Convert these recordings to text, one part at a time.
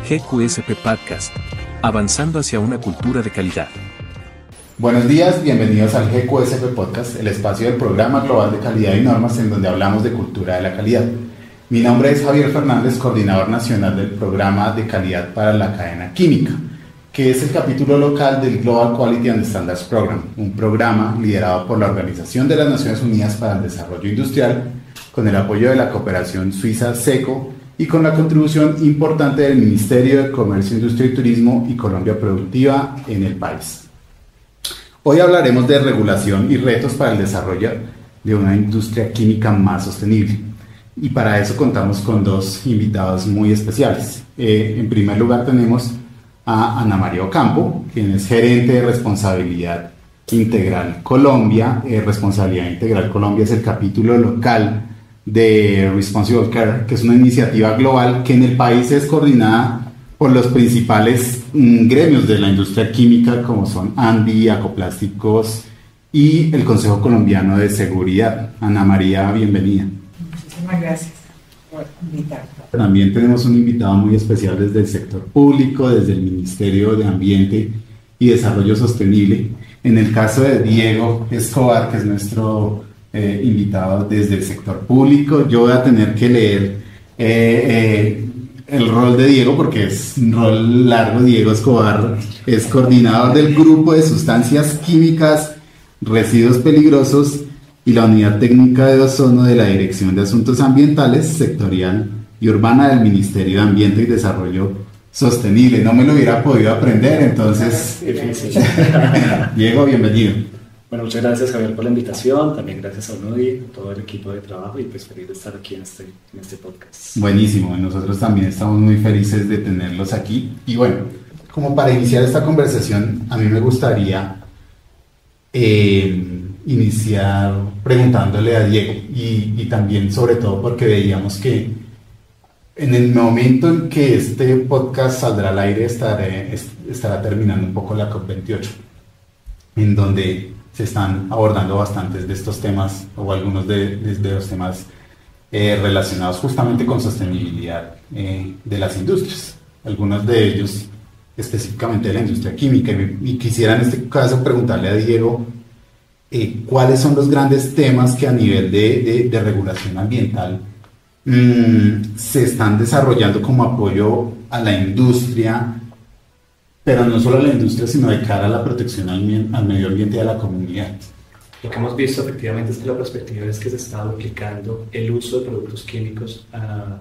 GQSP Podcast, avanzando hacia una cultura de calidad. Buenos días, bienvenidos al GQSP Podcast, el espacio del Programa Global de Calidad y Normas en donde hablamos de cultura de la calidad. Mi nombre es Javier Fernández, coordinador nacional del Programa de Calidad para la Cadena Química, que es el capítulo local del Global Quality and Standards Program, un programa liderado por la Organización de las Naciones Unidas para el Desarrollo Industrial, con el apoyo de la cooperación suiza SECO y con la contribución importante del Ministerio de Comercio, Industria y Turismo y Colombia Productiva en el país. Hoy hablaremos de regulación y retos para el desarrollo de una industria química más sostenible. Y para eso contamos con dos invitados muy especiales. En primer lugar tenemos a Ana María Ocampo, quien es gerente de Responsabilidad Integral Colombia. Responsabilidad Integral Colombia es el capítulo local de Responsible Care, que es una iniciativa global que en el país es coordinada por los principales gremios de la industria química, como son ANDI, Acoplásticos y el Consejo Colombiano de Seguridad. Ana María, bienvenida. Muchísimas gracias por invitarme. También tenemos un invitado muy especial desde el sector público, desde el Ministerio de Ambiente y Desarrollo Sostenible. En el caso de Diego Escobar, que es nuestro invitado desde el sector público, yo voy a tener que leer el rol de Diego porque es un rol largo. Diego Escobar es coordinador del Grupo de Sustancias Químicas, Residuos Peligrosos y la Unidad Técnica de Ozono de la Dirección de Asuntos Ambientales, Sectorial y Urbana del Ministerio de Ambiente y Desarrollo Sostenible. No me lo hubiera podido aprender, entonces... Difícil. Diego, bienvenido. Bueno, muchas gracias, Javier, por la invitación. También gracias a UNUDI, a todo el equipo de trabajo, y pues feliz de estar aquí en este podcast. Buenísimo, nosotros también estamos muy felices de tenerlos aquí. Y bueno, como para iniciar esta conversación, a mí me gustaría iniciar preguntándole a Diego y también sobre todo porque veíamos que en el momento en que este podcast saldrá al aire estará terminando un poco la COP28, en donde se están abordando bastantes de estos temas o algunos de los temas relacionados justamente con sostenibilidad de las industrias, algunos de ellos específicamente de la industria química. Y quisiera en este caso preguntarle a Diego cuáles son los grandes temas que a nivel de regulación ambiental se están desarrollando como apoyo a la industria, pero no solo a la industria, sino de cara a la protección al medio ambiente y a la comunidad. Lo que hemos visto efectivamente es que la perspectiva es que se está duplicando el uso de productos químicos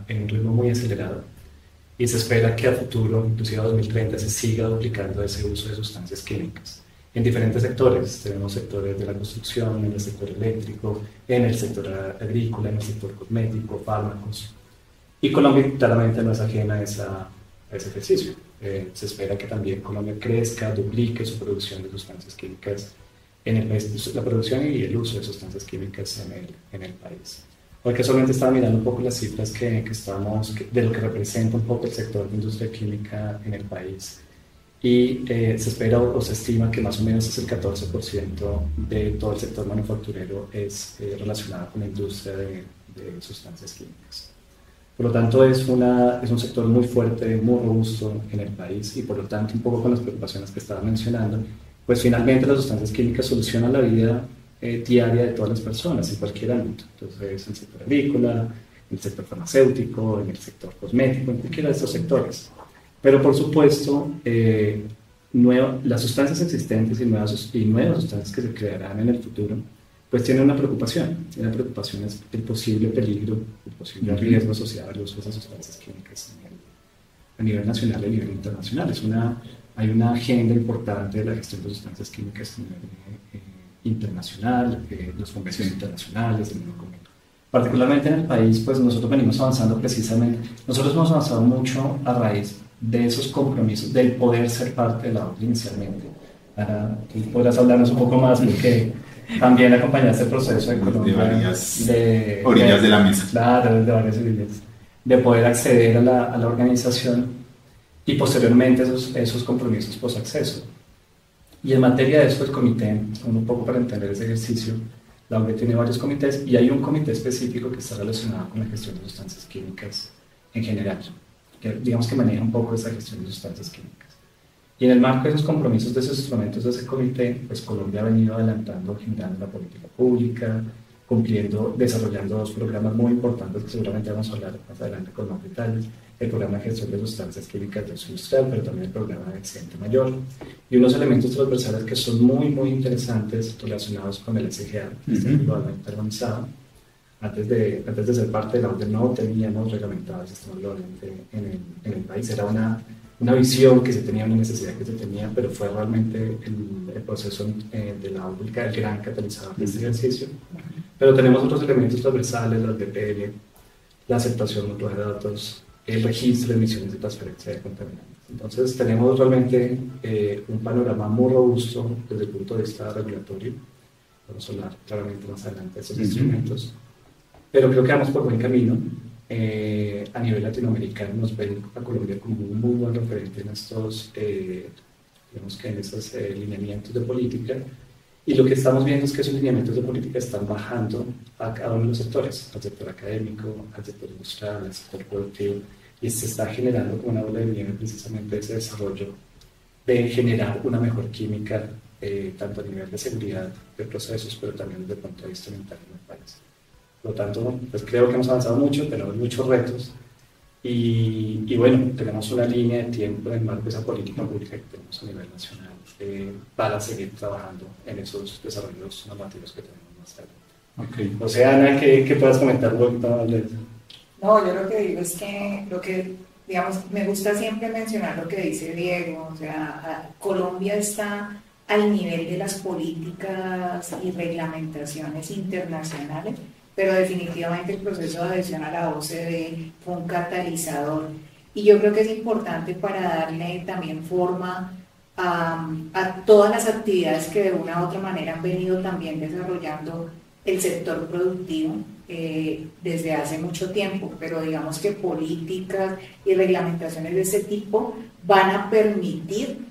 en un ritmo muy acelerado, y se espera que a futuro, inclusive a 2030, se siga duplicando ese uso de sustancias químicas en diferentes sectores. Tenemos sectores de la construcción, en el sector eléctrico, en el sector agrícola, en el sector cosmético, fármacos. Y Colombia claramente no es ajena a ese ejercicio. Se espera que también Colombia crezca, duplique su producción de sustancias químicas en el país, la producción y el uso de sustancias químicas en el país. Porque solamente estaba mirando un poco las cifras de lo que representa un poco el sector de industria química en el país. Y se espera o se estima que más o menos es el 14% de todo el sector manufacturero es relacionado con la industria de sustancias químicas. Por lo tanto, es un sector muy fuerte, muy robusto en el país, y por lo tanto, un poco con las preocupaciones que estaba mencionando, pues finalmente las sustancias químicas solucionan la vida diaria de todas las personas en cualquier ámbito. Entonces, en el sector agrícola, en el sector farmacéutico, en el sector cosmético, en cualquiera de estos sectores. Pero por supuesto, las sustancias existentes y nuevas sustancias que se crearán en el futuro, pues tienen una preocupación. La preocupación es el posible peligro, el posible riesgo asociado al uso de esas sustancias químicas a nivel nacional y a nivel internacional. Hay una agenda importante de la gestión de sustancias químicas a nivel internacional, las convenciones internacionales, del mundo común. Particularmente en el país, pues nosotros venimos avanzando precisamente, nosotros hemos avanzado mucho a raíz de esos compromisos, del poder ser parte de la OCDE inicialmente. Tú podrás hablarnos un poco más, porque también acompañaste el proceso de Colombia, de varias orillas de la mesa. Claro, de varias orillas, de poder acceder a la organización, y posteriormente esos compromisos post-acceso. Y en materia de eso, el comité, un poco para entender ese ejercicio, la OCDE tiene varios comités, y hay un comité específico que está relacionado con la gestión de sustancias químicas en general. que digamos que maneja un poco esa gestión de sustancias químicas. Y en el marco de esos compromisos, de esos instrumentos de ese comité, pues Colombia ha venido adelantando, generando la política pública, cumpliendo, desarrollando dos programas muy importantes que seguramente vamos a hablar más adelante con más detalles: el programa de gestión de sustancias químicas de uso industrial, pero también el programa de accidente mayor, y unos elementos transversales que son muy interesantes relacionados con el SGA, que está globalmente armonizado. Antes de ser parte de la OCDE no teníamos reglamentado el sistema globalmente en el país. Era una visión que se tenía, una necesidad que se tenía, pero fue realmente el proceso de la pública el gran catalizador de este ejercicio. Pero tenemos otros elementos transversales: las DPL, la aceptación mutua de datos, el registro de emisiones de transferencia de contaminantes. Entonces tenemos realmente un panorama muy robusto desde el punto de vista regulatorio. Vamos a hablar claramente más adelante de esos instrumentos, pero creo que vamos por buen camino. A nivel latinoamericano nos ven a Colombia como un muy buen referente en estos, digamos que en esos lineamientos de política, y lo que estamos viendo es que esos lineamientos de política están bajando a cada uno de los sectores, al sector académico, al sector industrial, al sector productivo, y se está generando como una bola de nieve precisamente ese desarrollo de generar una mejor química, tanto a nivel de seguridad de procesos, pero también desde el punto de vista ambiental en el país. Por lo tanto, pues creo que hemos avanzado mucho, tenemos muchos retos, y bueno, tenemos una línea de tiempo en el marco de esa política pública que tenemos a nivel nacional para seguir trabajando en esos desarrollos normativos que tenemos más adelante. O sea, Ana, ¿qué puedas comentar un poquito más de eso? No, yo lo que digo es que digamos, me gusta siempre mencionar lo que dice Diego. O sea, Colombia está al nivel de las políticas y reglamentaciones internacionales, pero definitivamente el proceso de adhesión a la OCDE fue un catalizador, y yo creo que es importante para darle también forma a todas las actividades que de una u otra manera han venido también desarrollando el sector productivo desde hace mucho tiempo, pero digamos que políticas y reglamentaciones de ese tipo van a permitir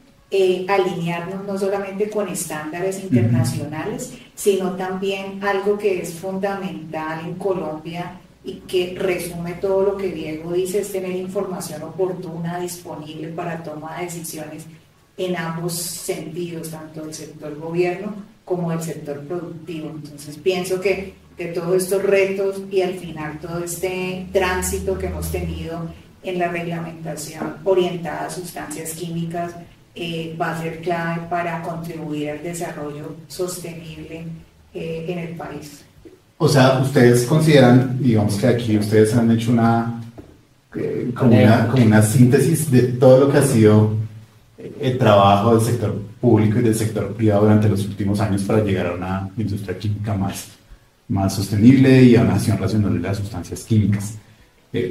alinearnos no solamente con estándares internacionales, sino también algo que es fundamental en Colombia y que resume todo lo que Diego dice: es tener información oportuna, disponible para toma de decisiones en ambos sentidos, tanto del sector gobierno como del sector productivo. Entonces pienso que todos estos retos y al final todo este tránsito que hemos tenido en la reglamentación orientada a sustancias químicas va a ser clave para contribuir al desarrollo sostenible en el país. O sea, ustedes consideran, digamos que aquí ustedes han hecho como una síntesis de todo lo que ha sido el trabajo del sector público y del sector privado durante los últimos años para llegar a una industria química más sostenible y a una gestión racional de las sustancias químicas.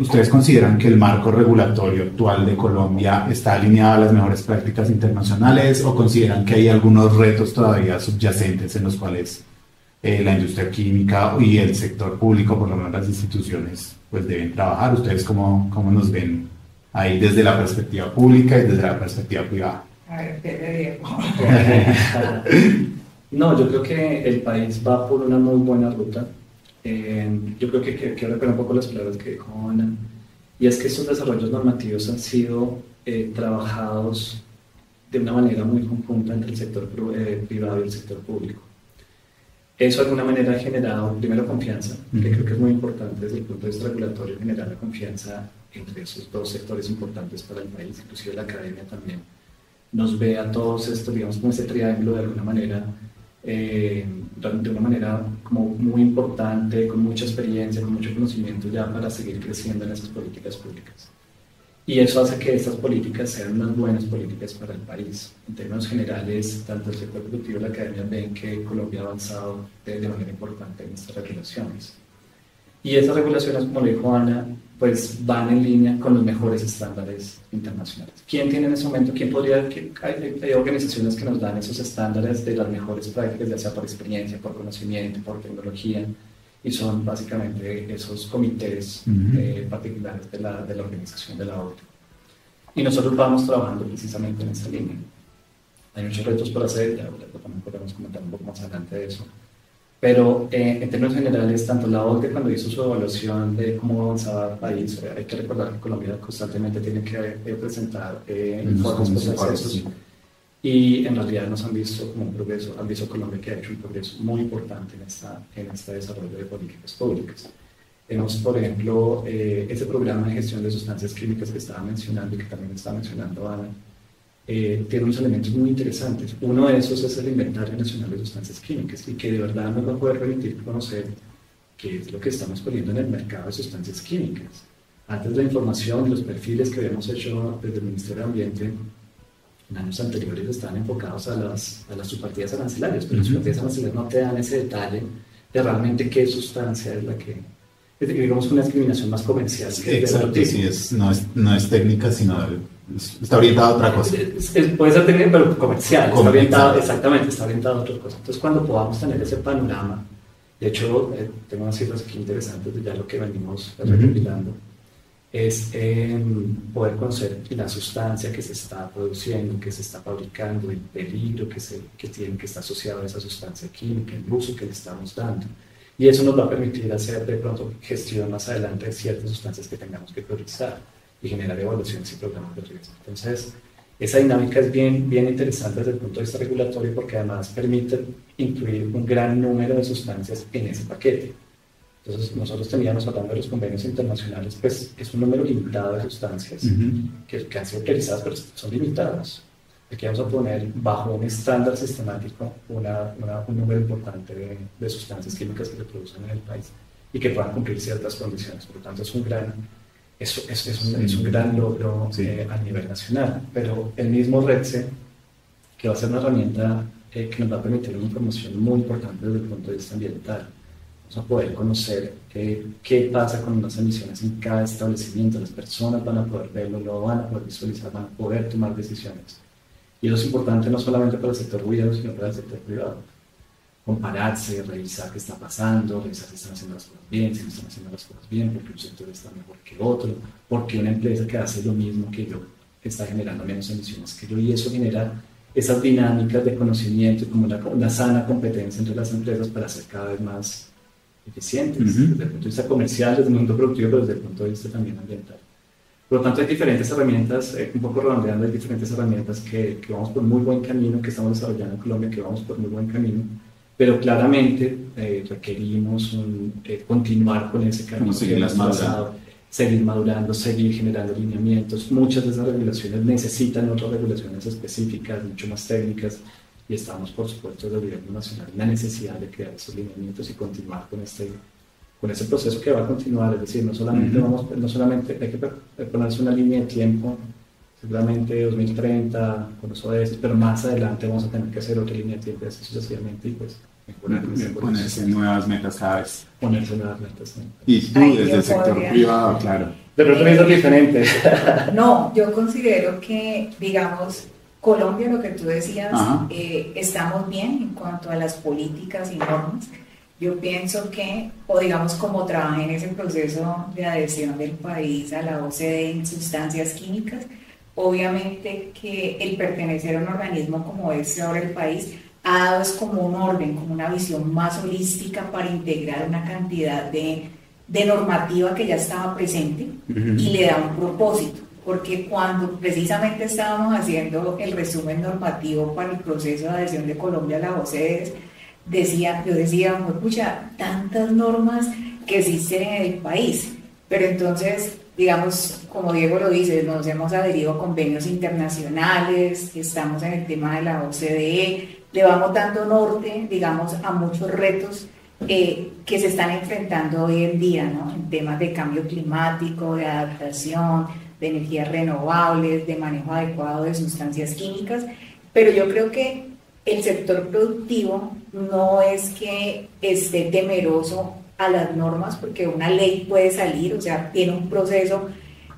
¿Ustedes consideran que el marco regulatorio actual de Colombia está alineado a las mejores prácticas internacionales, o consideran que hay algunos retos todavía subyacentes en los cuales la industria química y el sector público, por lo menos las instituciones, pues deben trabajar? ¿Ustedes cómo nos ven ahí desde la perspectiva pública y desde la perspectiva privada? A ver, Diego. No, yo creo que el país va por una muy buena ruta. Yo creo que quiero repetir un poco las palabras que dijo Ana, y es que estos desarrollos normativos han sido trabajados de una manera muy conjunta entre el sector privado y el sector público. Eso de alguna manera ha generado primero confianza, que creo que es muy importante desde el punto de vista regulatorio, generar la confianza entre esos dos sectores importantes para el país. Inclusive la academia también nos ve a todos estos, digamos, como ese triángulo de alguna manera, de una manera como muy importante, con mucha experiencia, con mucho conocimiento ya para seguir creciendo en esas políticas públicas. Y eso hace que estas políticas sean unas buenas políticas para el país. En términos generales, tanto el sector productivo y la academia ven que Colombia ha avanzado de manera importante en estas regulaciones. Y esas regulaciones, como le dijo Ana, pues van en línea con los mejores estándares internacionales. ¿Quién tiene en ese momento? Hay organizaciones que nos dan esos estándares de las mejores prácticas, ya sea por experiencia, por conocimiento, por tecnología, y son básicamente esos comités particulares de la organización de la OCDE. Y nosotros vamos trabajando precisamente en esa línea. Hay muchos retos por hacer, ya también podemos comentar un poco más adelante de eso. Pero en términos generales, tanto la OCDE cuando hizo su evaluación de cómo avanzaba el país, hay que recordar que Colombia constantemente tiene que presentar informes procesos, sí. y en realidad nos han visto como un progreso, han visto a Colombia que ha hecho un progreso muy importante en este desarrollo de políticas públicas. Tenemos, por ejemplo, ese programa de gestión de sustancias químicas que estaba mencionando y que también está mencionando Ana, tiene unos elementos muy interesantes. Uno de esos es el Inventario Nacional de Sustancias Químicas y que de verdad nos va a poder permitir conocer qué es lo que estamos poniendo en el mercado de sustancias químicas. Antes la información y los perfiles que habíamos hecho desde el Ministerio de Ambiente en años anteriores estaban enfocados a las subpartidas arancelarias, pero las subpartidas arancelarias no te dan ese detalle de realmente qué sustancia es la que... digamos una discriminación más comercial. Exacto, sí, no es técnica, sino está orientado a otra cosa. Puede ser técnica, pero comercial. Está orientado, Exacto. exactamente, está orientado a otra cosa. Entonces, cuando podamos tener ese panorama, de hecho, tengo unas cifras aquí interesantes de ya lo que venimos recopilando, es poder conocer la sustancia que se está produciendo, que se está fabricando, el peligro que tiene, que está asociado a esa sustancia química, el uso que le estamos dando. Y eso nos va a permitir hacer de pronto gestión más adelante de ciertas sustancias que tengamos que priorizar y generar evaluaciones y programas de riesgo. Entonces, esa dinámica es bien interesante desde el punto de vista regulatorio porque además permite incluir un gran número de sustancias en ese paquete. Entonces, nosotros teníamos, hablando de los convenios internacionales, pues es un número limitado de sustancias que han sido utilizadas, pero son limitadas. Aquí vamos a poner bajo un estándar sistemático un número importante de sustancias químicas que se producen en el país y que puedan cumplir ciertas condiciones. Por lo tanto, es un gran logro a nivel nacional. Pero el mismo REDSE, que va a ser una herramienta que nos va a permitir una información muy importante desde el punto de vista ambiental. Vamos a poder conocer qué pasa con unas emisiones en cada establecimiento. Las personas van a poder verlo, lo van a poder visualizar, van a poder tomar decisiones. Y eso es importante no solamente para el sector gobierno, sino para el sector privado. Compararse, revisar qué está pasando, revisar si están haciendo las cosas bien, si no están haciendo las cosas bien, porque un sector está mejor que otro, porque una empresa que hace lo mismo que yo está generando menos emisiones que yo, y eso genera esas dinámicas de conocimiento y como una sana competencia entre las empresas para ser cada vez más eficientes, desde el punto de vista comercial, desde el mundo productivo, pero desde el punto de vista también ambiental. Por lo tanto, hay diferentes herramientas, un poco redondeando, hay diferentes herramientas que vamos por muy buen camino, que estamos desarrollando en Colombia, que vamos por muy buen camino, pero claramente requerimos continuar con ese camino que hemos trazado, seguir madurando, seguir generando lineamientos. Muchas de esas regulaciones necesitan otras regulaciones específicas, mucho más técnicas, y estamos, por supuesto, desde el gobierno nacional en la necesidad de crear esos lineamientos y continuar con ese proceso que va a continuar. Es decir, no solamente hay que ponerse una línea de tiempo, seguramente 2030 con los ODS, pero más adelante vamos a tener que hacer otra línea de tiempo así sucesivamente y pues ponerse nuevas metas cada vez. Ponerse nuevas metas. ¿Sí? Y tú desde el sector privado, claro. De pronto me es diferente. No, yo considero que, digamos, Colombia, lo que tú decías, estamos bien en cuanto a las políticas y normas. Yo pienso que, o digamos como trabajé en ese proceso de adhesión del país a la OCDE en sustancias químicas, obviamente que el pertenecer a un organismo como este ahora el país ha dado es como un orden, como una visión más holística para integrar una cantidad de normativa que ya estaba presente y le da un propósito. Porque cuando precisamente estábamos haciendo el resumen normativo para el proceso de adhesión de Colombia a la OCDE, yo decía, pucha, tantas normas que existen en el país, pero entonces, digamos, como Diego lo dice, nos hemos adherido a convenios internacionales, estamos en el tema de la OCDE, le vamos dando norte, digamos, a muchos retos que se están enfrentando hoy en día, ¿no? En temas de cambio climático, de adaptación, de energías renovables, de manejo adecuado de sustancias químicas, pero yo creo que el sector productivo no es que esté temeroso a las normas, porque una ley puede salir, o sea, tiene un proceso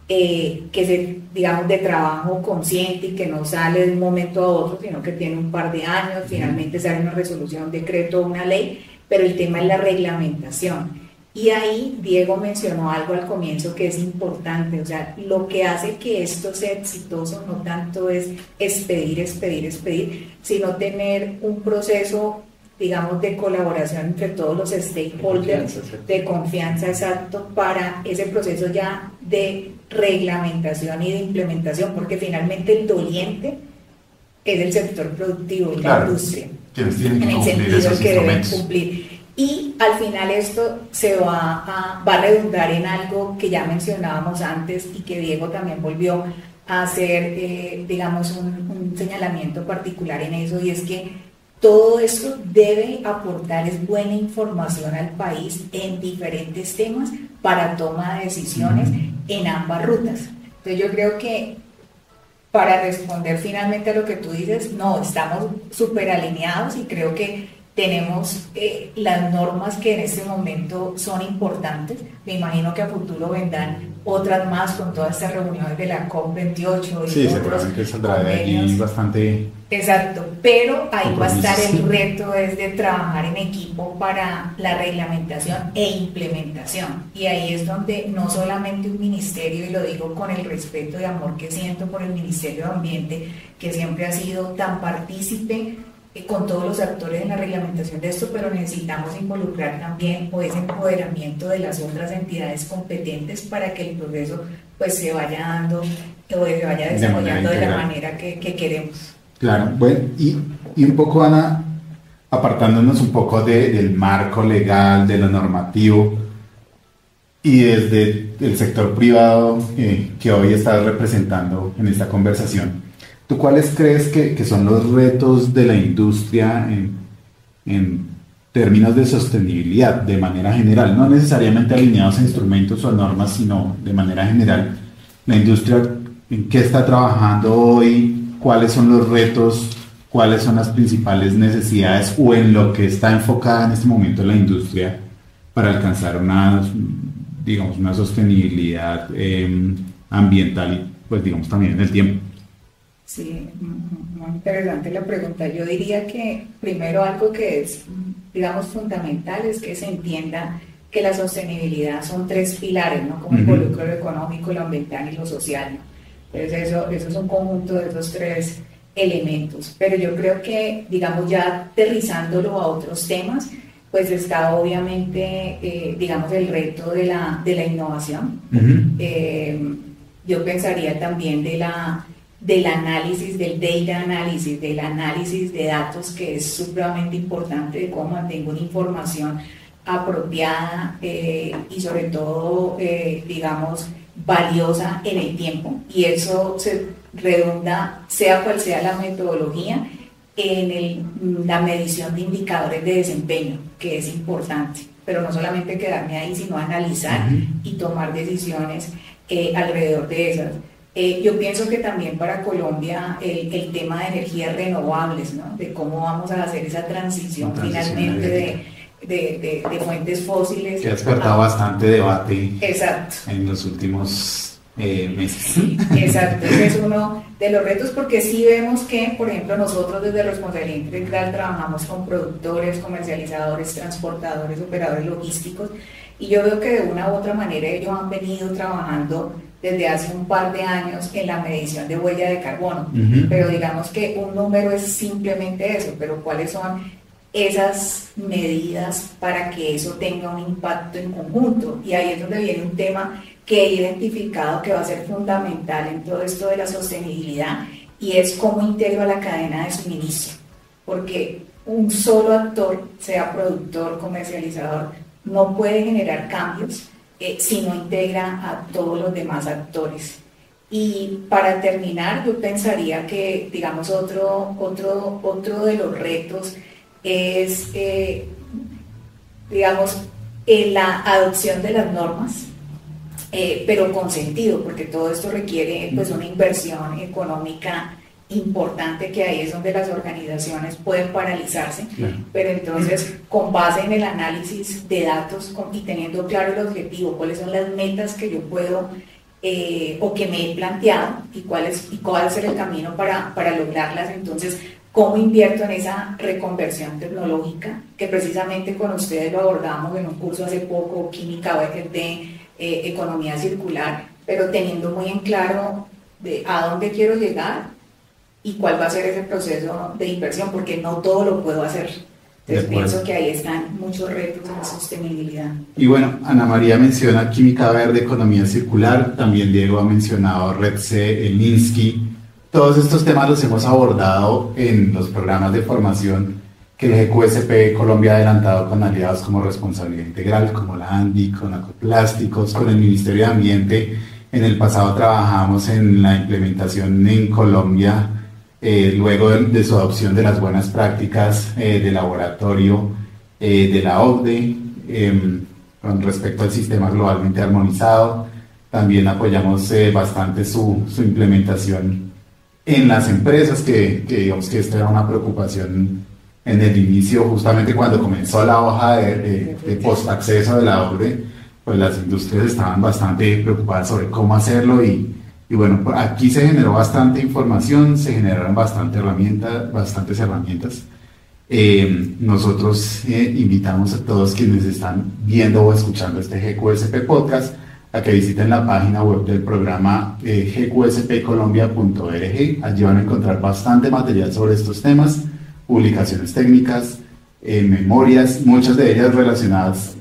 digamos, de trabajo consciente y que no sale de un momento a otro, sino que tiene un par de años, finalmente sale una resolución, un decreto o una ley, pero el tema es la reglamentación. Y ahí Diego mencionó algo al comienzo que es importante, o sea, lo que hace que esto sea exitoso no tanto es expedir, sino tener un proceso digamos, de colaboración entre todos los stakeholders, de confianza, exacto, para ese proceso ya de reglamentación y de implementación, porque finalmente el doliente es el sector productivo y la industria, en el sentido que deben cumplir. Y al final esto se va a redundar en algo que ya mencionábamos antes y que Diego también volvió a hacer, digamos, un señalamiento particular en eso, y es que todo esto debe aportar buena información al país en diferentes temas para toma de decisiones en ambas rutas. Entonces yo creo que para responder finalmente a lo que tú dices, no, estamos súper alineados y creo que tenemos las normas que en este momento son importantes. Me imagino que a futuro vendrán otras más con todas estas reuniones de la COP28 y seguramente saldrá de allí bastante. Exacto, pero ahí va a estar el reto es de trabajar en equipo para la reglamentación e implementación, y ahí es donde no solamente un ministerio, y lo digo con el respeto y amor que siento por el Ministerio de Ambiente, que siempre ha sido tan partícipe con todos los actores en la reglamentación de esto, pero necesitamos involucrar también ese empoderamiento de las otras entidades competentes para que el progreso pues se vaya dando o se vaya desarrollando de la manera que queremos. Claro, bueno, y un poco, Ana, apartándonos un poco del marco legal, de lo normativo, y desde el sector privado que hoy estás representando en esta conversación, ¿tú cuáles crees que son los retos de la industria en términos de sostenibilidad, de manera general? No necesariamente alineados a instrumentos o a normas, sino de manera general. La industria, ¿en qué está trabajando hoy? ¿Cuáles son los retos? ¿Cuáles son las principales necesidades o en lo que está enfocada en este momento la industria para alcanzar una sostenibilidad ambiental y pues digamos también en el tiempo? Sí, muy interesante la pregunta. Yo diría que primero algo que es, digamos, fundamental es que se entienda que la sostenibilidad son tres pilares, ¿no? Como involucra lo económico, lo ambiental y lo social, ¿no? Entonces eso es un conjunto de esos tres elementos. Pero yo creo que, digamos, ya aterrizándolo a otros temas, pues está obviamente, digamos, el reto de la innovación. Yo pensaría también del análisis, del data análisis, del análisis de datos, que es supremamente importante, de cómo mantengo una información apropiada y sobre todo, digamos, valiosa en el tiempo, y eso se redunda, sea cual sea la metodología, en la medición de indicadores de desempeño, que es importante, pero no solamente quedarme ahí, sino analizar y tomar decisiones alrededor de esas. Yo pienso que también para Colombia el tema de energías renovables, ¿no? De cómo vamos a hacer esa transición finalmente de fuentes fósiles. Que ha despertado bastante debate. Exacto. En los últimos meses. Sí, exacto. Ese es uno de los retos, porque sí vemos que, por ejemplo, nosotros desde Responsabilidad Integral trabajamos con productores, comercializadores, transportadores, operadores logísticos, y yo veo que de una u otra manera ellos han venido trabajando desde hace un par de años en la medición de huella de carbono, pero digamos que un número es simplemente eso, pero ¿cuáles son esas medidas para que eso tenga un impacto en conjunto? Y ahí es donde viene un tema que he identificado que va a ser fundamental en todo esto de la sostenibilidad, y es cómo integro a la cadena de suministro, porque un solo actor, sea productor, comercializador, no puede generar cambios si no integra a todos los demás actores. Y para terminar, yo pensaría que, digamos, otro de los retos es, digamos, la adopción de las normas, pero con sentido, porque todo esto requiere pues una inversión económica importante, que ahí es donde las organizaciones pueden paralizarse, pero entonces con base en el análisis de datos y teniendo claro el objetivo, cuáles son las metas que yo puedo o que me he planteado y cuál va a ser el camino para lograrlas, entonces cómo invierto en esa reconversión tecnológica, que precisamente con ustedes lo abordamos en un curso hace poco, química de economía circular, pero teniendo muy en claro de a dónde quiero llegar y cuál va a ser ese proceso de inversión, porque no todo lo puedo hacer. Entonces pienso que ahí están muchos retos en sostenibilidad. Y bueno, Ana María menciona química verde, economía circular, también Diego ha mencionado REDC, el Minsky. Todos estos temas los hemos abordado en los programas de formación que el GQSP Colombia ha adelantado con aliados como Responsabilidad Integral, como la ANDI, con Acoplásticos, con el Ministerio de Ambiente. En el pasado trabajamos en la implementación en Colombia, luego de su adopción de las buenas prácticas de laboratorio de la OCDE, con respecto al sistema globalmente armonizado. También apoyamos bastante su implementación en las empresas, que digamos que esta era una preocupación en el inicio, justamente cuando comenzó la hoja de post-acceso de la OCDE, pues las industrias estaban bastante preocupadas sobre cómo hacerlo y bueno, aquí se generó bastante información, se generaron bastantes herramientas. Nosotros invitamos a todos quienes están viendo o escuchando este GQSP Podcast a que visiten la página web del programa gqspcolombia.org. Allí van a encontrar bastante material sobre estos temas, publicaciones técnicas, memorias, muchas de ellas relacionadas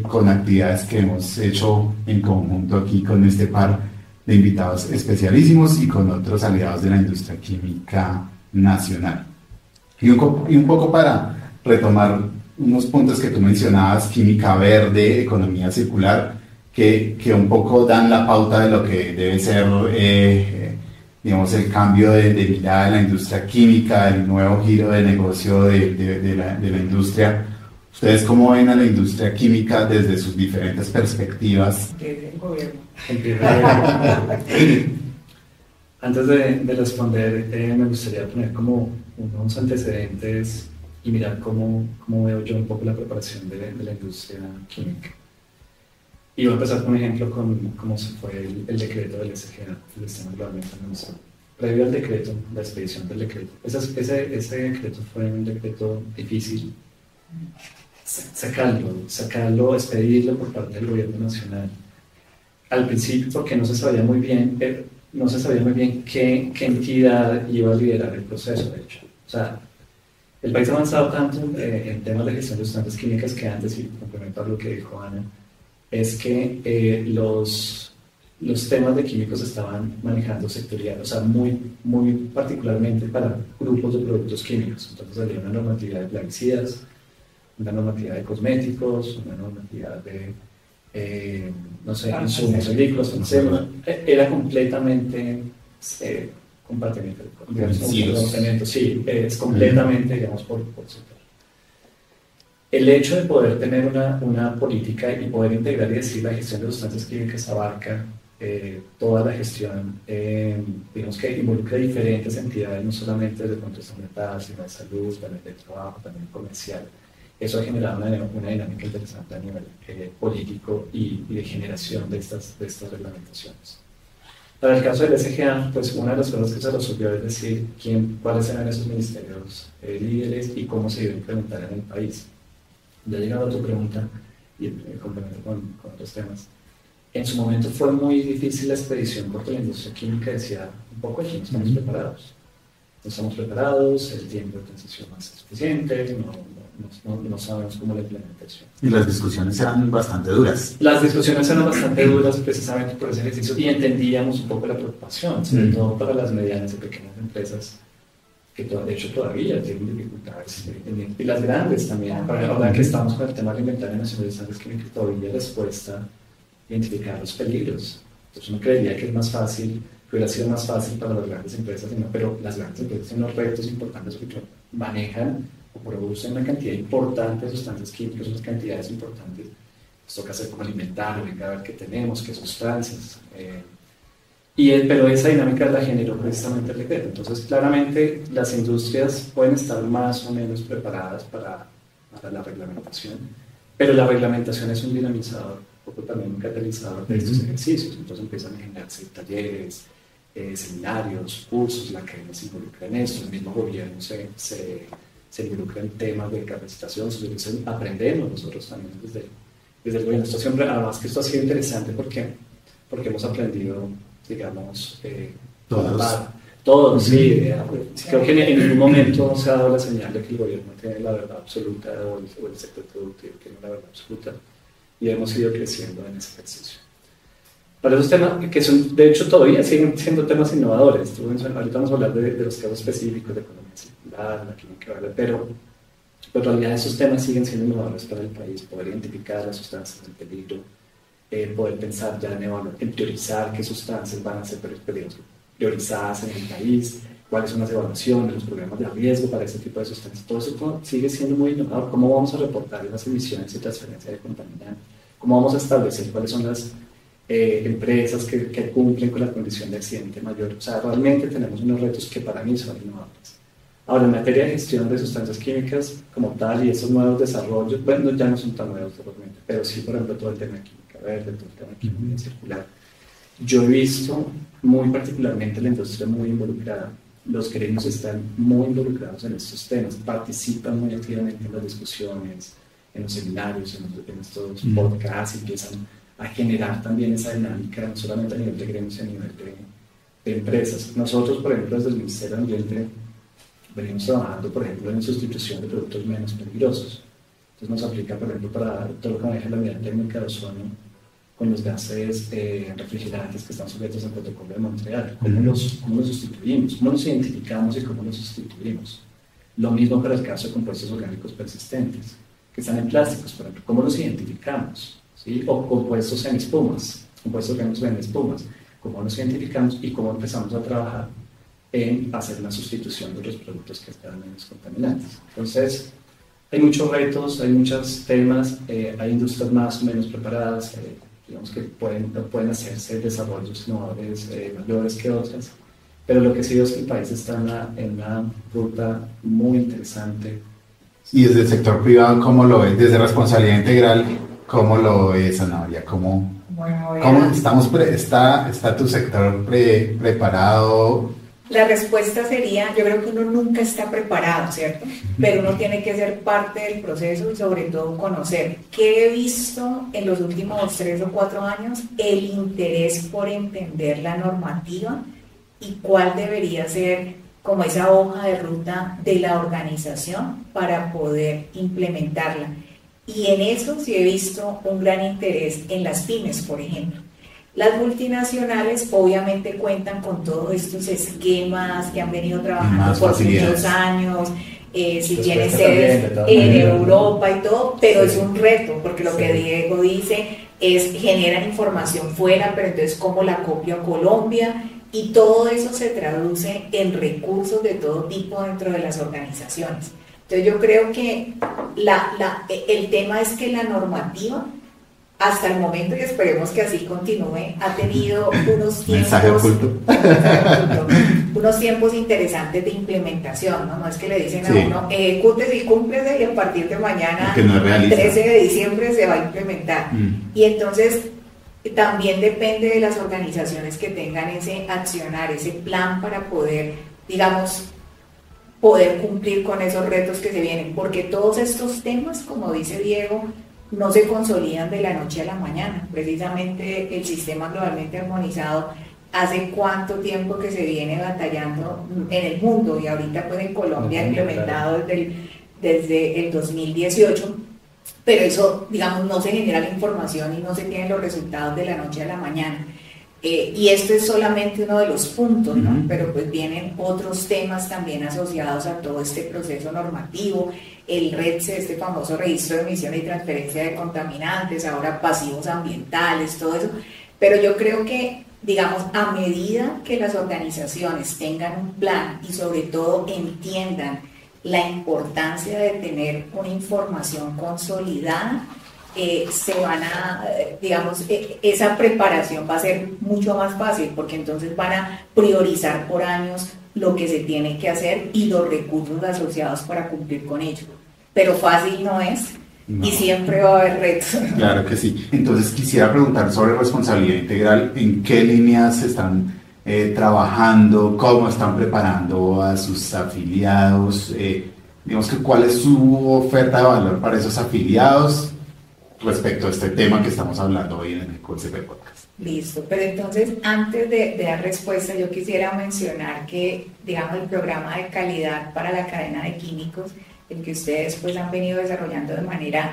con actividades que hemos hecho en conjunto aquí con este par de invitados especialísimos y con otros aliados de la industria química nacional. Y un poco para retomar unos puntos que tú mencionabas, química verde, economía circular, que un poco dan la pauta de lo que debe ser digamos, el cambio de mirada de la industria química, el nuevo giro de negocio de la industria. ¿Ustedes cómo ven a la industria química desde sus diferentes perspectivas? Desde el gobierno. Antes de responder, me gustaría poner como unos antecedentes y mirar cómo veo yo un poco la preparación de la industria química. Y voy a empezar con un ejemplo con cómo se fue el decreto del SGA, el Sistema Globalmente Armonizado. Previo al decreto, la expedición del decreto, ese decreto fue un decreto difícil. Sacarlo, expedirlo por parte del gobierno nacional. Al principio, porque no se sabía muy bien qué entidad iba a liderar el proceso, de hecho. O sea, el país ha avanzado tanto en temas de gestión de sustancias químicas que antes, y complemento a lo que dijo Ana, es que los temas de químicos estaban manejando sectorial, o sea, muy particularmente para grupos de productos químicos. Entonces había una normatividad de plaguicidas, una normatividad de cosméticos, una normatividad de, insumos agrícolas, era completamente compartimento, sí, es completamente, digamos, por sector. El hecho de poder tener una política y poder integrar y decir la gestión de sustancias químicas abarca toda la gestión, digamos que involucra diferentes entidades, no solamente desde el punto de vista ambiental, sino de salud, también de trabajo, también comercial. Eso ha generado una dinámica interesante a nivel político y de generación de estas reglamentaciones. Para el caso del SGA, pues una de las cosas que se resolvió es decir cuáles eran esos ministerios líderes y cómo se iba a implementar en el país. Ya llegando a tu pregunta, y complemento con otros temas, en su momento fue muy difícil la expedición porque la industria química decía un poco aquí no estamos preparados. No estamos preparados, el tiempo de transición no es suficiente, no sabemos cómo la implementación. Y las discusiones eran bastante duras. Las discusiones eran bastante duras precisamente por ese ejercicio y entendíamos un poco la preocupación, sobre todo para las medianas y pequeñas empresas que de hecho todavía tienen dificultades, y las grandes también. Ahora que estamos con el tema alimentario nacional de sustancias químicas, todavía les cuesta identificar los peligros. Entonces uno creería que es más fácil, que hubiera sido más fácil para las grandes empresas, pero las grandes empresas tienen los retos importantes porque manejan o producen una cantidad importante de sustancias químicas, unas cantidades importantes. Nos toca hacer como alimentar, venga a ver qué tenemos, qué sustancias. Pero esa dinámica la generó precisamente el decreto. Entonces, claramente, las industrias pueden estar más o menos preparadas para la reglamentación, pero la reglamentación es un dinamizador, un poco también un catalizador de estos ejercicios. Entonces empiezan a generarse talleres, seminarios, cursos, la academia se involucra en esto, el mismo gobierno se involucra en temas de capacitación, aprendemos nosotros también desde el gobierno. Además que esto ha sido interesante porque hemos aprendido, digamos, Todo, sí. Creo que en ningún momento se ha dado la señal de que el gobierno tiene la verdad absoluta o el sector productivo tiene la verdad absoluta, y hemos ido creciendo en ese ejercicio. Para esos temas, que son, de hecho, todavía siguen siendo temas innovadores. Ahorita vamos a hablar de los casos específicos de economía circular, la química verde, pero en realidad esos temas siguen siendo innovadores para el país. Poder identificar las sustancias en peligro, poder pensar ya en priorizar qué sustancias van a ser priorizadas en el país, cuáles son las evaluaciones, los programas de riesgo para ese tipo de sustancias. Todo eso sigue siendo muy innovador. ¿Cómo vamos a reportar esas emisiones y transferencia de contaminantes? ¿Cómo vamos a establecer cuáles son las empresas que cumplen con la condición de accidente mayor? O sea, realmente tenemos unos retos que para mí son innovadores. Ahora, en materia de gestión de sustancias químicas como tal y esos nuevos desarrollos, bueno, ya no son tan nuevos realmente, pero sí, por ejemplo, todo el tema de química verde, todo el tema de química circular. Yo he visto muy particularmente la industria muy involucrada. Los gremios están muy involucrados en estos temas, participan muy activamente en las discusiones, en los seminarios, en estos podcasts, y empiezan a generar también esa dinámica, no solamente a nivel de gremios, a nivel de empresas. Nosotros, por ejemplo, desde el Ministerio de Ambiente, venimos trabajando, por ejemplo, en sustitución de productos menos peligrosos. Entonces nos aplica, por ejemplo, para todo lo que maneja la unidad técnica de ozono, con los gases refrigerantes que están sujetos al protocolo de Montreal. ¿Cómo los sustituimos? ¿Cómo los identificamos y cómo los sustituimos? Lo mismo para el caso de compuestos orgánicos persistentes, que están en plásticos, por ejemplo. ¿Cómo los identificamos? ¿Sí? O compuestos en espumas, compuestos orgánicos en espumas. ¿Cómo los identificamos y cómo empezamos a trabajar en hacer la sustitución de los productos que están menos contaminantes? Entonces, hay muchos retos, hay muchos temas, hay industrias más o menos preparadas, digamos que pueden hacerse desarrollos innovadores mayores que otras, pero lo que sí es que el país está en una ruta muy interesante. Y desde el sector privado, ¿cómo lo ves? Desde responsabilidad integral, ¿cómo lo ves, Ana María? ¿Cómo está tu sector preparado? La respuesta sería, yo creo que uno nunca está preparado, ¿cierto? Pero uno tiene que ser parte del proceso y sobre todo conocer. ¿Qué he visto en los últimos 3 o 4 años? El interés por entender la normativa y cuál debería ser como esa hoja de ruta de la organización para poder implementarla. Y en eso sí he visto un gran interés en las pymes, por ejemplo. Las multinacionales obviamente cuentan con todos estos esquemas que han venido trabajando por muchos años, si tiene sedes en Europa y todo, pero es un reto, porque lo que Diego dice es generan información fuera, pero entonces ¿cómo la copio a Colombia? Y todo eso se traduce en recursos de todo tipo dentro de las organizaciones. Entonces yo creo que el tema es que la normativa, hasta el momento, y esperemos que así continúe, ha tenido unos tiempos interesantes de implementación, ¿no? No es que le dicen a uno, ejecútese y cúmplese y a partir de mañana, el 13 de diciembre, se va a implementar. Y entonces también depende de las organizaciones que tengan ese accionar, ese plan para poder, digamos, poder cumplir con esos retos que se vienen, porque todos estos temas, como dice Diego, no se consolidan de la noche a la mañana. Precisamente el sistema globalmente armonizado, hace cuánto tiempo que se viene batallando en el mundo, y ahorita pues en Colombia implementado desde el 2018, pero eso, digamos, no se genera la información y no se tienen los resultados de la noche a la mañana. Y esto es solamente uno de los puntos, ¿no? Pero pues vienen otros temas también asociados a todo este proceso normativo, el RETSE, este famoso registro de emisión y transferencia de contaminantes, ahora pasivos ambientales, todo eso. Pero yo creo que, digamos, a medida que las organizaciones tengan un plan y sobre todo entiendan la importancia de tener una información consolidada, se van a, digamos, esa preparación va a ser mucho más fácil, porque entonces van a priorizar por años lo que se tiene que hacer y los recursos asociados para cumplir con ello. Pero fácil no es, y siempre va a haber retos. Claro que sí. Entonces quisiera preguntar sobre responsabilidad integral, ¿en qué líneas están trabajando? ¿Cómo están preparando a sus afiliados? Digamos que ¿cuál es su oferta de valor para esos afiliados respecto a este tema que estamos hablando hoy en el ECO-SP Podcast? Listo, pero entonces antes de dar respuesta yo quisiera mencionar que, digamos, el programa de calidad para la cadena de químicos, el que ustedes pues han venido desarrollando de manera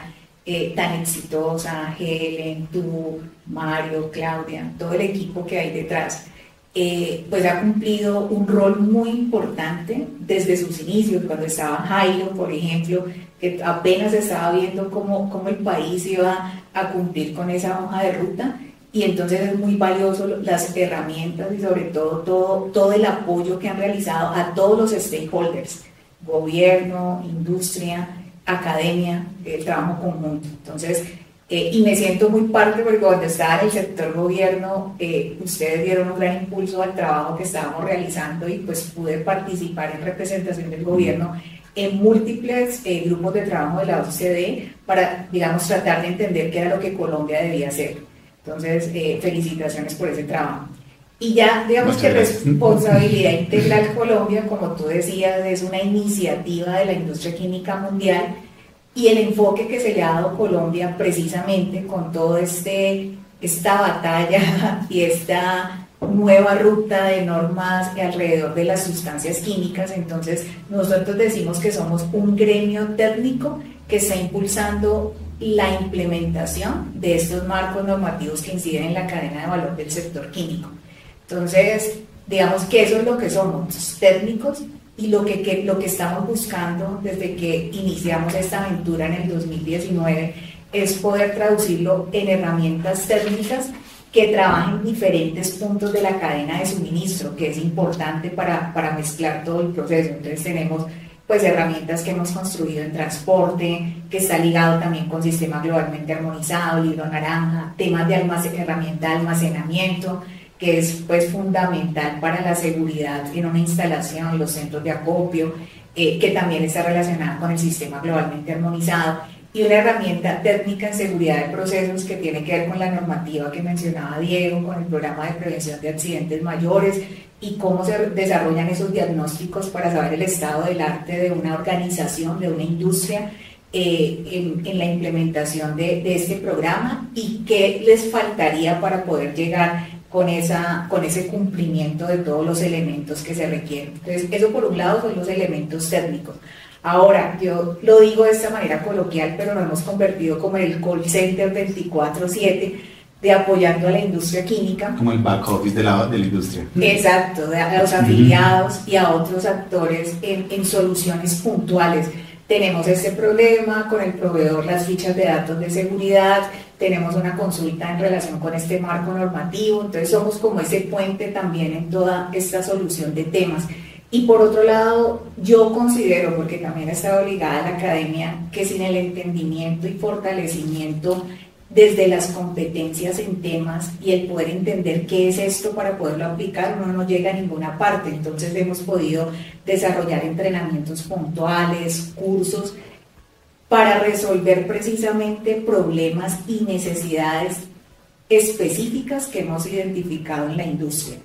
tan exitosa, Helen, tú, Mario, Claudia, todo el equipo que hay detrás, pues ha cumplido un rol muy importante desde sus inicios, cuando estaba Jairo, por ejemplo, que apenas estaba viendo cómo el país iba a cumplir con esa hoja de ruta. Y entonces es muy valioso las herramientas y sobre todo el apoyo que han realizado a todos los stakeholders, gobierno, industria, academia, el trabajo conjunto. Entonces, y me siento muy parte porque cuando estaba en el sector gobierno, ustedes dieron un gran impulso al trabajo que estábamos realizando y pues pude participar en representación del gobierno en múltiples grupos de trabajo de la OCDE para, digamos, tratar de entender qué era lo que Colombia debía hacer. Entonces, felicitaciones por ese trabajo. Y ya, digamos que Responsabilidad Integral Colombia, como tú decías, es una iniciativa de la industria química mundial y el enfoque que se le ha dado a Colombia precisamente con toda esta batalla y esta nueva ruta de normas alrededor de las sustancias químicas. Entonces, nosotros decimos que somos un gremio técnico que está impulsando la implementación de estos marcos normativos que inciden en la cadena de valor del sector químico. Entonces, digamos que eso es lo que somos, técnicos, y lo que estamos buscando desde que iniciamos esta aventura en el 2019 es poder traducirlo en herramientas técnicas que trabajen en diferentes puntos de la cadena de suministro, que es importante para mezclar todo el proceso. Entonces tenemos pues herramientas que hemos construido en transporte, que está ligado también con sistema globalmente armonizado, libro naranja, temas de herramienta de almacenamiento, que es pues fundamental para la seguridad en una instalación, los centros de acopio, que también está relacionada con el sistema globalmente armonizado, y una herramienta técnica en seguridad de procesos que tiene que ver con la normativa que mencionaba Diego, con el programa de prevención de accidentes mayores y cómo se desarrollan esos diagnósticos para saber el estado del arte de una organización, de una industria en la implementación de este programa y qué les faltaría para poder llegar con ese cumplimiento de todos los elementos que se requieren. Entonces, eso por un lado son los elementos técnicos. Ahora, yo lo digo de esta manera coloquial, pero nos hemos convertido como en el call center 24/7 de apoyando a la industria química. Como el back office de la industria. Exacto, a los afiliados y a otros actores en soluciones puntuales. Tenemos este problema con el proveedor, las fichas de datos de seguridad, tenemos una consulta en relación con este marco normativo, entonces somos como ese puente también en toda esta solución de temas. Y por otro lado, yo considero, porque también he estado ligada a la academia, que sin el entendimiento y fortalecimiento desde las competencias en temas y el poder entender qué es esto para poderlo aplicar, uno no llega a ninguna parte. Entonces hemos podido desarrollar entrenamientos puntuales, cursos, para resolver precisamente problemas y necesidades específicas que hemos identificado en la industria.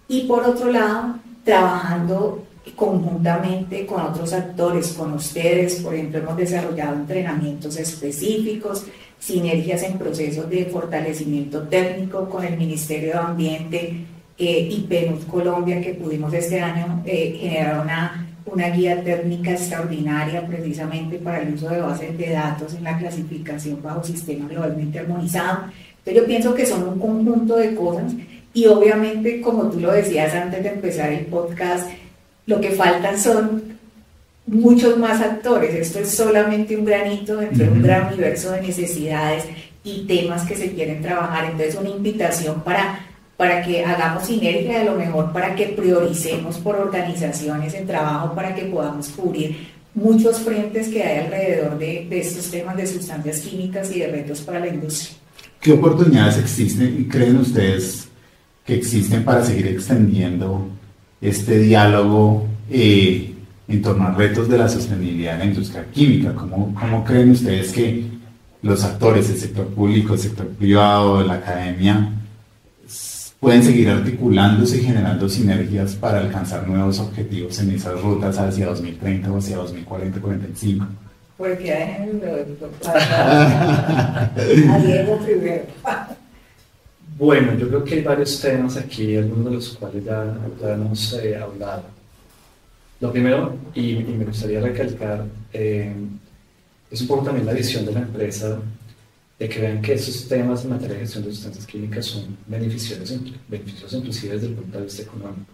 Y por otro lado, trabajando conjuntamente con otros actores, con ustedes, por ejemplo, hemos desarrollado entrenamientos específicos, sinergias en procesos de fortalecimiento técnico con el Ministerio de Ambiente y PNUD Colombia, que pudimos este año generar una guía técnica extraordinaria precisamente para el uso de bases de datos en la clasificación bajo sistema globalmente armonizado. Entonces yo pienso que son un conjunto de cosas y obviamente, como tú lo decías antes de empezar el podcast, lo que faltan son muchos más actores. Esto es solamente un granito dentro de un gran universo de necesidades y temas que se quieren trabajar. Entonces una invitación para que hagamos sinergia, a lo mejor para que prioricemos por organizaciones en trabajo, para que podamos cubrir muchos frentes que hay alrededor de estos temas de sustancias químicas y de retos para la industria. ¿Qué oportunidades existen y creen ustedes que existen para seguir extendiendo este diálogo en torno a retos de la sostenibilidad en la industria química? ¿Cómo creen ustedes que los actores, el sector público, el sector privado, la academia, pueden seguir articulándose y generando sinergias para alcanzar nuevos objetivos en esas rutas hacia 2030 o hacia 2040-45? Porque déjenme a Diego primero. Bueno, yo creo que hay varios temas aquí, algunos de los cuales ya hemos hablado. Lo primero, y me gustaría recalcar, es un poco también la visión de la empresa, de que vean que esos temas en materia de gestión de sustancias químicas son beneficiosos inclusive desde el punto de vista económico.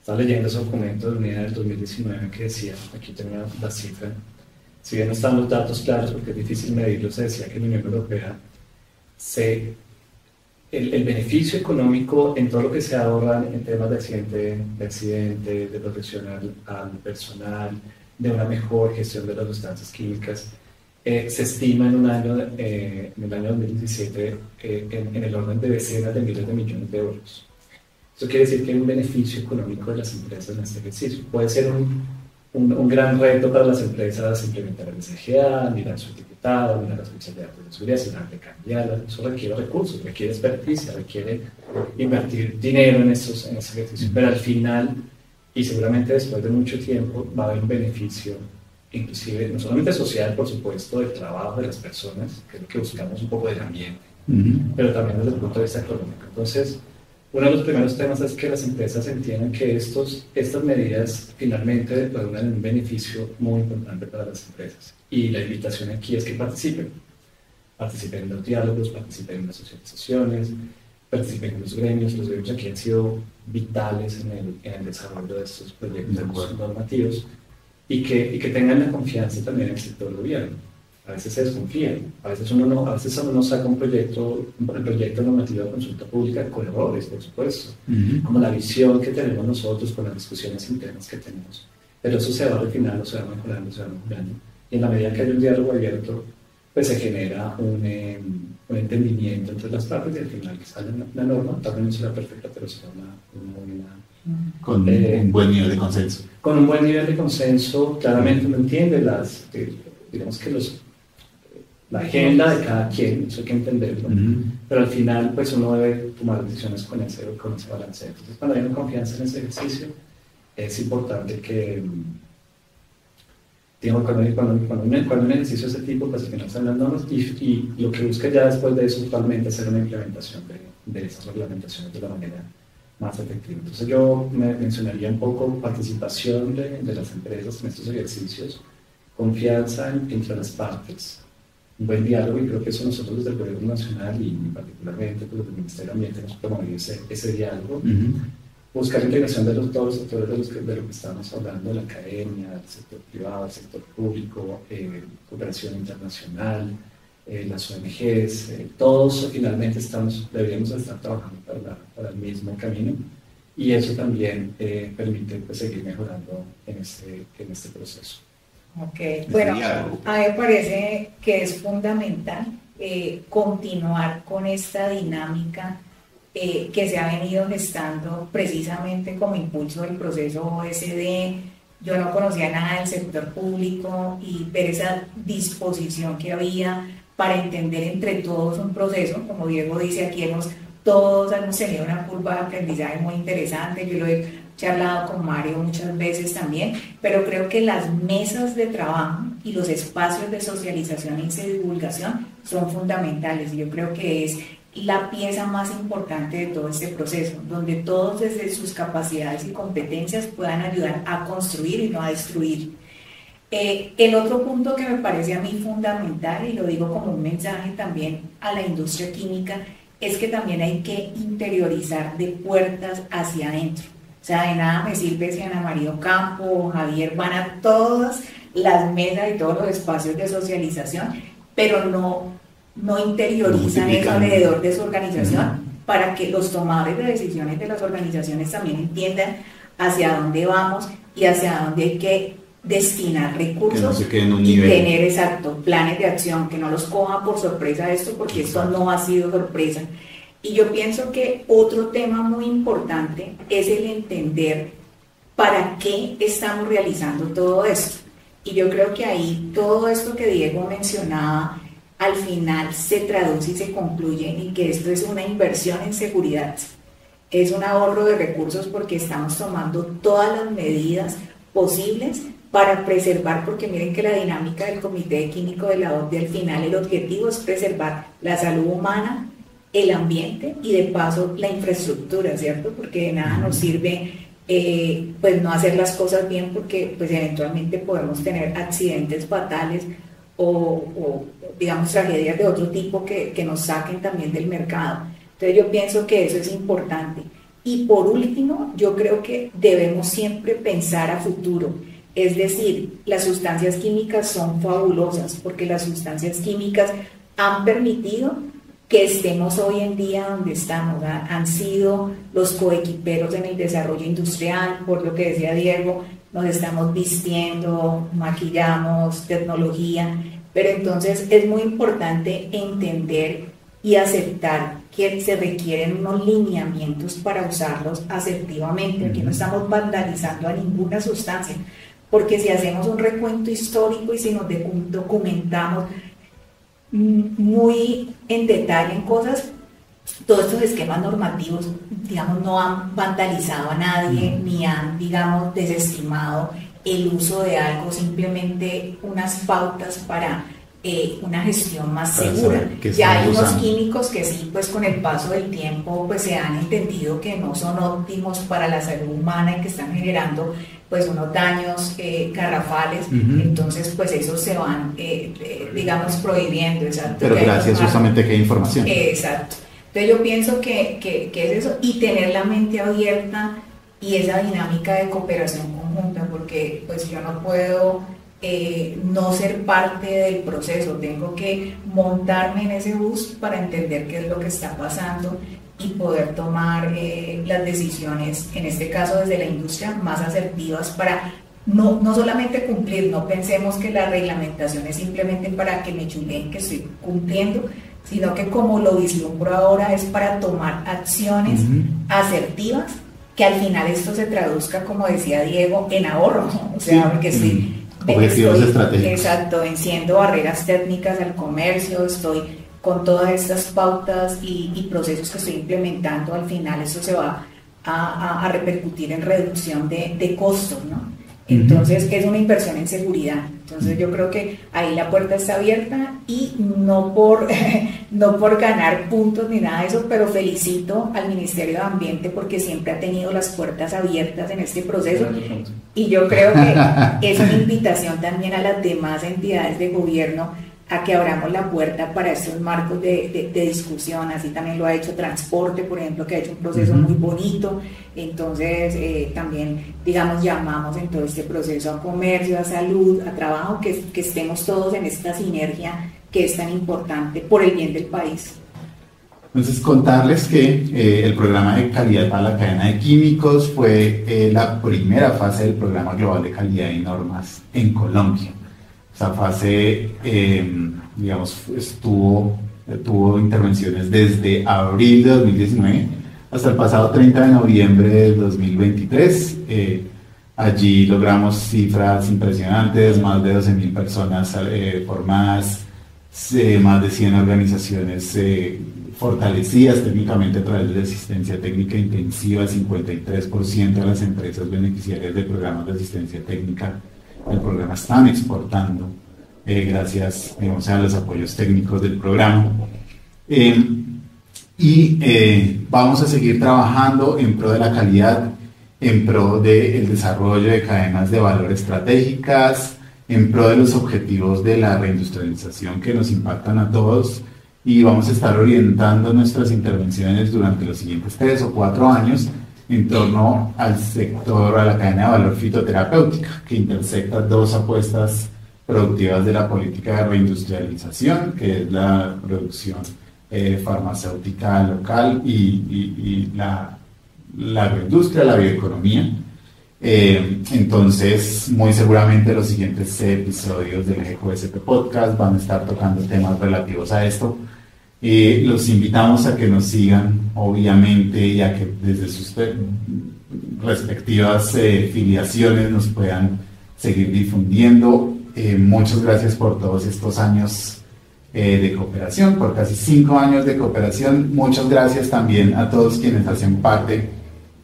Estaba leyendo ese documento de unidad del 2019 que decía, aquí tenía la cifra, si bien no están los datos claros porque es difícil medirlos, se decía que en la Unión Europea el beneficio económico en todo lo que se ahorra en temas de accidente, de protección al personal, de una mejor gestión de las sustancias químicas, se estima en el año 2017 en el orden de decenas de miles de millones de euros. Eso quiere decir que hay un beneficio económico de las empresas en este ejercicio. Puede ser un gran reto para las empresas implementar el SGA, mirar su etiquetado, mirar las fechas de seguridad, si van a cambiarlas. Eso requiere recursos, requiere experticia, requiere invertir dinero en ese ejercicio. Pero al final, y seguramente después de mucho tiempo, va a haber un beneficio, inclusive no solamente social, por supuesto, del trabajo de las personas, que es lo que buscamos un poco del ambiente, pero también desde el punto de vista económico. Entonces, uno de los primeros temas es que las empresas entiendan que estas medidas finalmente redundan en un beneficio muy importante para las empresas. Y la invitación aquí es que participen en los diálogos, participen en las socializaciones, participen en los gremios. Los gremios aquí han sido vitales en el desarrollo de estos proyectos normativos y que tengan la confianza también en el sector gobierno. A veces se desconfían, a veces uno no saca un proyecto normativo de consulta pública con errores, por supuesto, como la visión que tenemos nosotros con las discusiones internas que tenemos. Pero eso se va refinando, se va mejorando, y en la medida que hay un diálogo abierto, pues se genera un entendimiento entre las partes y al final que sale la norma, tal vez no será perfecta, pero será una buena... Con un buen nivel de consenso. Con un buen nivel de consenso, claramente uno entiende digamos que la agenda de cada quien, eso hay que entenderlo, pero al final pues uno debe tomar decisiones con ese balance. Entonces cuando hay una confianza en ese ejercicio, es importante que, digamos, cuando un ejercicio de ese tipo, pues al final salen las normas y lo que busca ya después de eso totalmente hacer una implementación de esas reglamentaciones de la manera más efectiva. Entonces yo me mencionaría un poco participación de las empresas en estos ejercicios, confianza entre las partes, un buen diálogo, y creo que eso nosotros desde el Gobierno Nacional y particularmente desde el Ministerio de Ambiente hemos promovido ese diálogo, buscar la integración de todos los sectores de lo que estamos hablando, de la academia, del sector privado, del sector público, cooperación internacional, las ONGs, todos finalmente deberíamos estar trabajando para el mismo camino, y eso también permite pues, seguir mejorando en este proceso. Ok, bueno, a mí me parece que es fundamental continuar con esta dinámica que se ha venido gestando precisamente como impulso del proceso OSD. Yo no conocía nada del sector público y ver esa disposición que había para entender entre todos un proceso, como Diego dice, aquí todos hemos tenido una curva de aprendizaje muy interesante. Yo lo he charlado con Mario muchas veces también, pero creo que las mesas de trabajo y los espacios de socialización y de divulgación son fundamentales. Yo creo que es la pieza más importante de todo este proceso, donde todos desde sus capacidades y competencias puedan ayudar a construir y no a destruir. El otro punto que me parece a mí fundamental, y lo digo como un mensaje también a la industria química, es que también hay que interiorizar de puertas hacia adentro. O sea, de nada me sirve si Ana María Ocampo o Javier van a todas las mesas y todos los espacios de socialización, pero no interiorizan eso alrededor de su organización para que los tomadores de decisiones de las organizaciones también entiendan hacia dónde vamos y hacia dónde hay que destinar recursos, que no se quede en un y nivel. tener planes de acción, que no los coja por sorpresa esto, porque esto no ha sido sorpresa. Y yo pienso que otro tema muy importante es el entender para qué estamos realizando todo esto. Y yo creo que ahí todo esto que Diego mencionaba, al final se traduce y se concluye en que esto es una inversión en seguridad, es un ahorro de recursos porque estamos tomando todas las medidas posibles para preservar, porque miren que la dinámica del Comité Químico de la OCDE al final el objetivo es preservar la salud humana, el ambiente y de paso la infraestructura, ¿cierto? Porque de nada nos sirve pues no hacer las cosas bien, porque pues eventualmente podemos tener accidentes fatales o digamos tragedias de otro tipo que nos saquen también del mercado. Entonces yo pienso que eso es importante. Y por último, yo creo que debemos siempre pensar a futuro. Es decir, las sustancias químicas son fabulosas porque las sustancias químicas han permitido que estemos hoy en día donde estamos. Han sido los coequiperos en el desarrollo industrial, por lo que decía Diego, nos estamos vistiendo, maquillamos, tecnología, pero entonces es muy importante entender y aceptar que se requieren unos lineamientos para usarlos asertivamente. Aquí no estamos vandalizando a ninguna sustancia, porque si hacemos un recuento histórico y si nos documentamos muy en detalle en cosas, todos estos esquemas normativos, digamos, no han vandalizado a nadie, ni han, digamos, desestimado el uso de algo, simplemente unas pautas para una gestión más segura. Ya hay unos químicos que sí, pues con el paso del tiempo, pues se han entendido que no son óptimos para la salud humana y que están generando pues unos daños garrafales, entonces pues esos se van, digamos, prohibiendo. Exacto. Pero gracias justamente que hay información. Exacto. Entonces yo pienso que es eso, y tener la mente abierta y esa dinámica de cooperación conjunta, porque pues yo no puedo no ser parte del proceso, tengo que montarme en ese bus para entender qué es lo que está pasando y poder tomar las decisiones, en este caso desde la industria, más asertivas para no solamente cumplir. No pensemos que la reglamentación es simplemente para que me chuleen que estoy cumpliendo, sino que como lo vislumbro ahora es para tomar acciones asertivas, que al final esto se traduzca, como decía Diego, en ahorro, o sea, porque estoy objetivos estratégicos. Exacto, venciendo barreras técnicas al comercio, estoy con todas estas pautas y procesos que estoy implementando, al final eso se va a repercutir en reducción de costos, ¿no? Entonces es una inversión en seguridad. Entonces yo creo que ahí la puerta está abierta y no por ganar puntos ni nada de eso, pero felicito al Ministerio de Ambiente porque siempre ha tenido las puertas abiertas en este proceso, y yo creo que es una invitación también a las demás entidades de gobierno a que abramos la puerta para estos marcos de discusión. Así también lo ha hecho Transporte, por ejemplo, que ha hecho un proceso muy bonito. Entonces también, digamos, llamamos en todo este proceso a comercio, a salud, a trabajo, que estemos todos en esta sinergia que es tan importante por el bien del país. Entonces, contarles que el programa de calidad para la cadena de químicos fue la primera fase del programa global de calidad y normas en Colombia. Esa fase, digamos, tuvo intervenciones desde abril de 2019 hasta el pasado 30 de noviembre de 2023. Allí logramos cifras impresionantes, más de 12.000 personas formadas, más de 100 organizaciones fortalecidas técnicamente a través de asistencia técnica intensiva. 53% de las empresas beneficiarias de programas de asistencia técnica el programa están exportando gracias, digamos, a los apoyos técnicos del programa. Vamos a seguir trabajando en pro de la calidad, en pro del desarrollo de cadenas de valor estratégicas, en pro de los objetivos de la reindustrialización que nos impactan a todos, y vamos a estar orientando nuestras intervenciones durante los siguientes 3 o 4 años en torno al sector, a la cadena de valor fitoterapéutica, que intersecta dos apuestas productivas de la política de reindustrialización, que es la producción farmacéutica local y la agroindustria, la bioeconomía. Entonces, muy seguramente los siguientes episodios del GQSP Podcast van a estar tocando temas relativos a esto. Los invitamos a que nos sigan, obviamente, y a que desde sus respectivas filiaciones nos puedan seguir difundiendo. Muchas gracias por todos estos años de cooperación, por casi 5 años de cooperación. Muchas gracias también a todos quienes hacen parte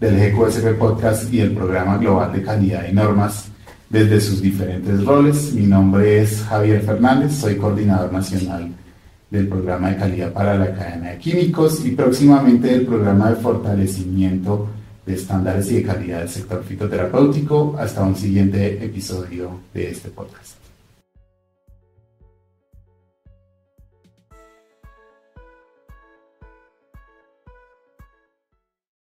del GQSP Podcast y el Programa Global de Calidad y Normas desde sus diferentes roles. Mi nombre es Javier Fernández, soy coordinador nacional del programa de calidad para la cadena de químicos y próximamente del programa de fortalecimiento de estándares y de calidad del sector fitoterapéutico. Hasta un siguiente episodio de este podcast.